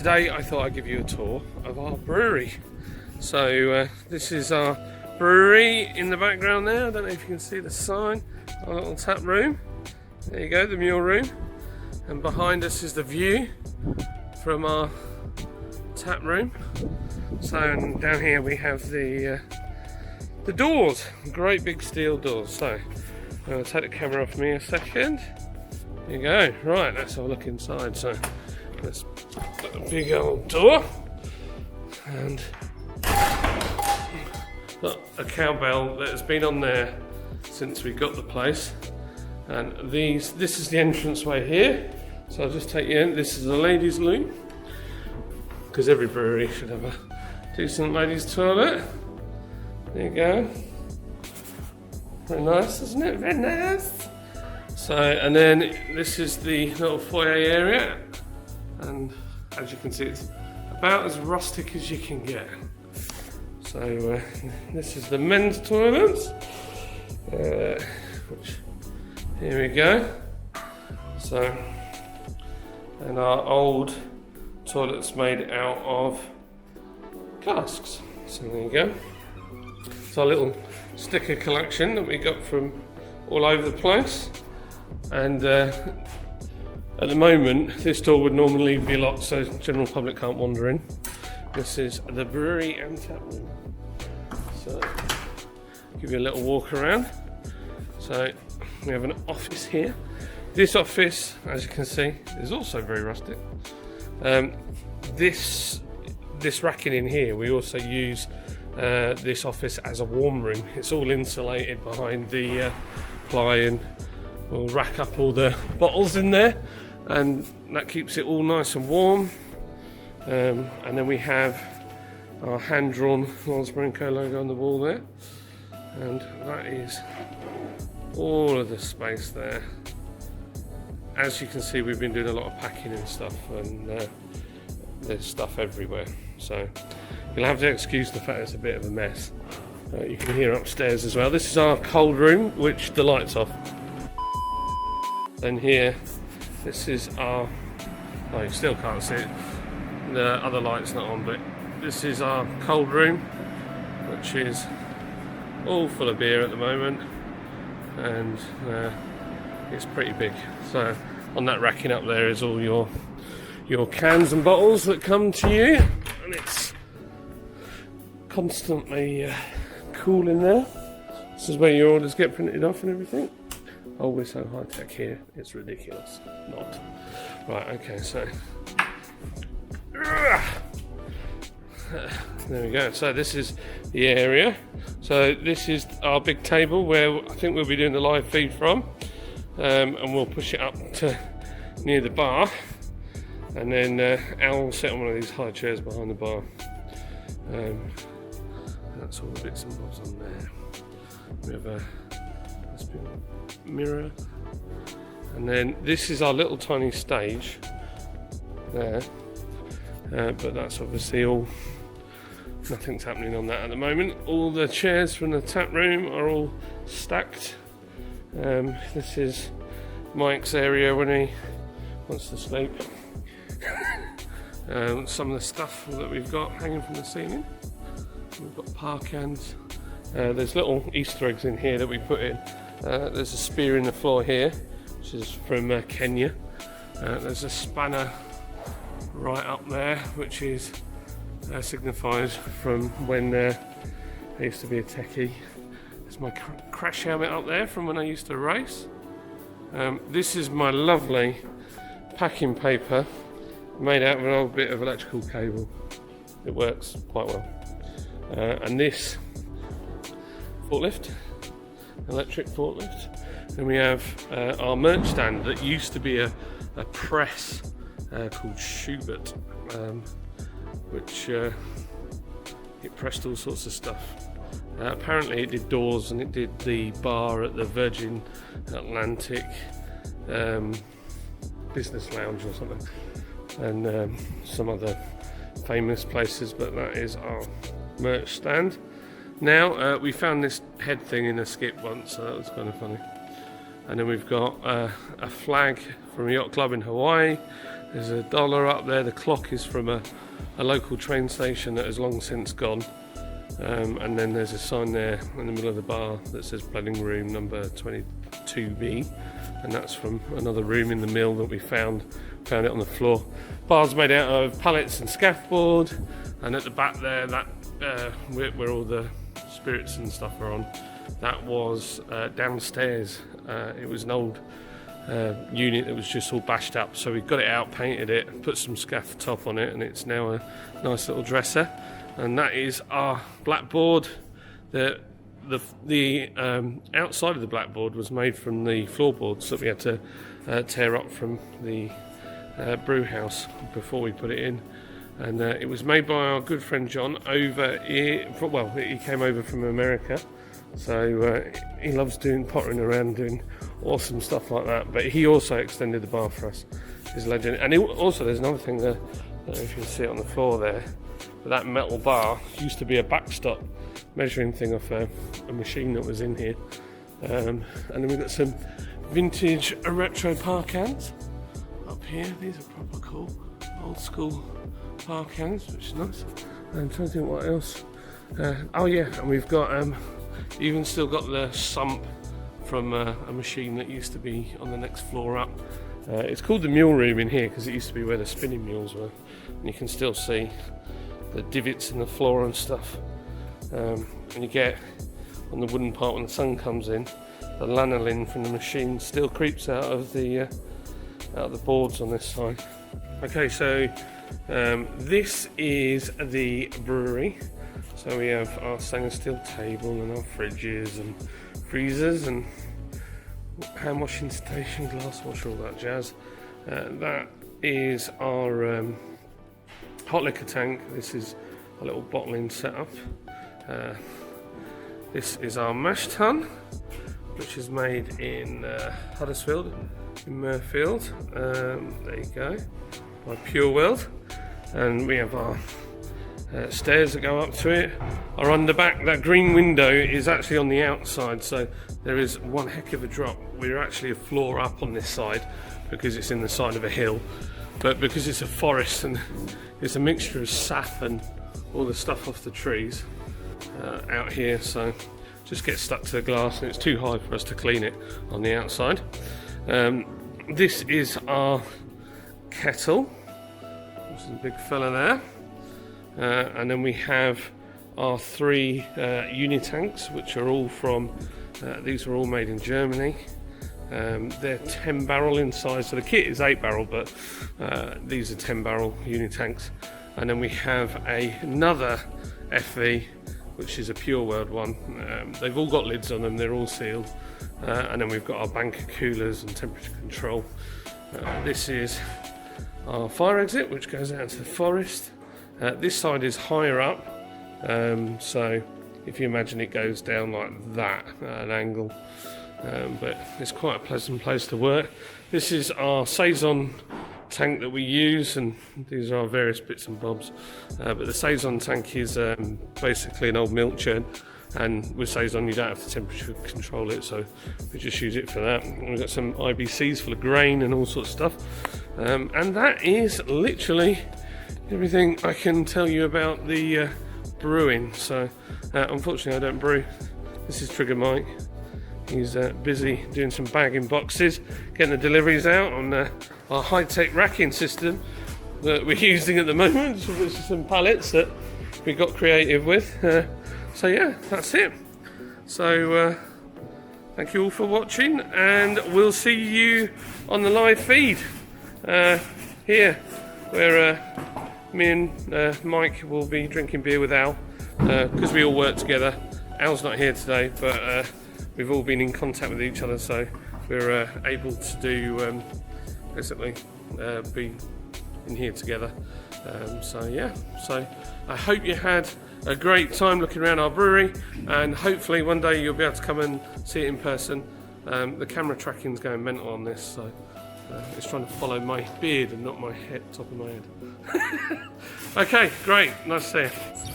today I thought I'd give you a tour of our brewery. So this is our brewery in the background there. I don't know if you can see the sign, our little tap room. There you go, the mule room. And behind us is the view from our tap room. So and down here we have the doors, great big steel doors. So I'm going to take the camera off me a second. There you go. Right, let's have a look inside. So let's put a big old door and got a cowbell that has been on there since we got the place. And this is the entranceway here. So I'll just take you in. This is a ladies' loo, because every brewery should have a decent ladies' toilet. There you go. Very nice, isn't it? Very nice. So, and then this is the little foyer area, and as you can see, it's about as rustic as you can get. So this is the men's toilets, which, here we go. So, and our old toilet's made out of casks. So there you go. It's our little sticker collection that we got from all over the place. And at the moment, this door would normally be locked so general public can't wander in. This is the brewery and tap room. So, give you a little walk around. So, we have an office here. This office, as you can see, is also very rustic. This racking in here, we also use this office as a warm room. It's all insulated behind the ply, and we'll rack up all the bottles in there, and that keeps it all nice and warm. And then we have our hand-drawn Raspberry & Co logo on the wall there, and that is all of the space there. As you can see, we've been doing a lot of packing and stuff, and there's stuff everywhere, so you'll have to excuse the fact it's a bit of a mess. You can hear upstairs as well. This is our cold room, which the light's off. And here, this is our, oh, you still can't see it, the other light's not on, but this is our cold room, which is all full of beer at the moment, and it's pretty big. So on that racking up there is all your cans and bottles that come to you, and it's constantly cool in there. This is where your orders get printed off and everything. Oh, we're so high tech here, it's ridiculous. Not. Right, okay, so there we go. So this is the area. So this is our big table where I think we'll be doing the live feed from, and we'll push it up to near the bar, and then Al will sit on one of these high chairs behind the bar. That's all the bits and bobs on there. We have a mirror, and then this is our little tiny stage there, but that's obviously all, nothing's happening on that at the moment. All the chairs from the tap room are all stacked. This is Mike's area when he wants to sleep. Some of the stuff that we've got hanging from the ceiling, we've got par cans. There's little Easter eggs in here that we put in. There's a spear in the floor here, which is from Kenya. There's a spanner right up there, which is signifies from when I used to be a techie. There's my crash helmet up there from when I used to race. This is my lovely packing paper made out of an old bit of electrical cable. It works quite well. And this forklift, electric forklift. And we have our merch stand that used to be a press called Schubert, which it pressed all sorts of stuff. Apparently it did doors, and it did the bar at the Virgin Atlantic Business Lounge or something, and some other famous places, but that is our merch stand. Now we found this head thing in a skip once, so that was kind of funny. And then we've got a flag from a yacht club in Hawaii. There's a dollar up there. The clock is from a local train station that has long since gone. And then there's a sign there in the middle of the bar that says Planning Room number 22B, and that's from another room in the mill that we found it on the floor. Bar's made out of pallets and scaffold, and at the back there, that where all the spirits and stuff are on, that was downstairs. It was an old unit that was just all bashed up, so we got it out, painted it, put some scaff top on it, and it's now a nice little dresser. And that is our blackboard. The outside of the blackboard was made from the floorboards that we had to tear up from the brew house before we put it in. And it was made by our good friend John over here. Well, he came over from America, so he loves pottering around, doing awesome stuff like that. But he also extended the bar for us. He's a legend. And also, there's another thing there. I don't know if you can see it on the floor there. But that metal bar used to be a backstop measuring thing off a machine that was in here. And then we've got some vintage retro par cans up here. These are proper cool, old school par cans, which is nice. I'm trying to think what else. Oh yeah, and we've got even still got the sump from a machine that used to be on the next floor up. It's called the mule room in here because it used to be where the spinning mules were, and you can still see the divots in the floor and stuff. And you get on the wooden part when the sun comes in, the lanolin from the machine still creeps out of the boards on this side. Okay, so this is the brewery. So we have our stainless steel table and our fridges and freezers and hand washing station, glass washer, all that jazz. That is our hot liquor tank. This is a little bottling setup. This is our mash tun, which is made in Huddersfield, in Murfield. There you go, by Pure World. And we have our stairs that go up to it. Our underback, that green window is actually on the outside, so there is one heck of a drop. We're actually a floor up on this side because it's in the side of a hill. But because it's a forest and it's a mixture of sap and all the stuff off the trees out here, so just gets stuck to the glass and it's too high for us to clean it on the outside. This is our kettle, which is a big fella there, and then we have our 3 unitanks, which are all from these are all made in Germany. They're 10 barrel in size, so the kit is 8 barrel, but these are 10 barrel unitanks. And then we have another FV, which is a Pure World one. They've all got lids on them, they're all sealed. And then we've got our bank of coolers and temperature control. This is our fire exit, which goes out into the forest. This side is higher up, so if you imagine it goes down like that at an angle. But it's quite a pleasant place to work. This is our Saison tank that we use, and these are our various bits and bobs. But the Saison tank is basically an old milk churn, and with Saison you don't have to temperature control it, so we just use it for that. And we've got some IBCs full of grain and all sorts of stuff. And that is literally everything I can tell you about the brewing. So unfortunately I don't brew. This is Trigger Mike. He's busy doing some bagging boxes, getting the deliveries out on our high-tech racking system that we're using at the moment, which is some pallets that we got creative with. So yeah, that's it. So thank you all for watching, and we'll see you on the live feed here, where me and Mike will be drinking beer with Al, because we all work together. Al's not here today, but we've all been in contact with each other, so we're able to do basically be in here together. So yeah, so I hope you had a great time looking around our brewery, and hopefully one day you'll be able to come and see it in person. The camera tracking's going mental on this, so it's trying to follow my beard and not my head, top of my head. Okay, great, nice to see you.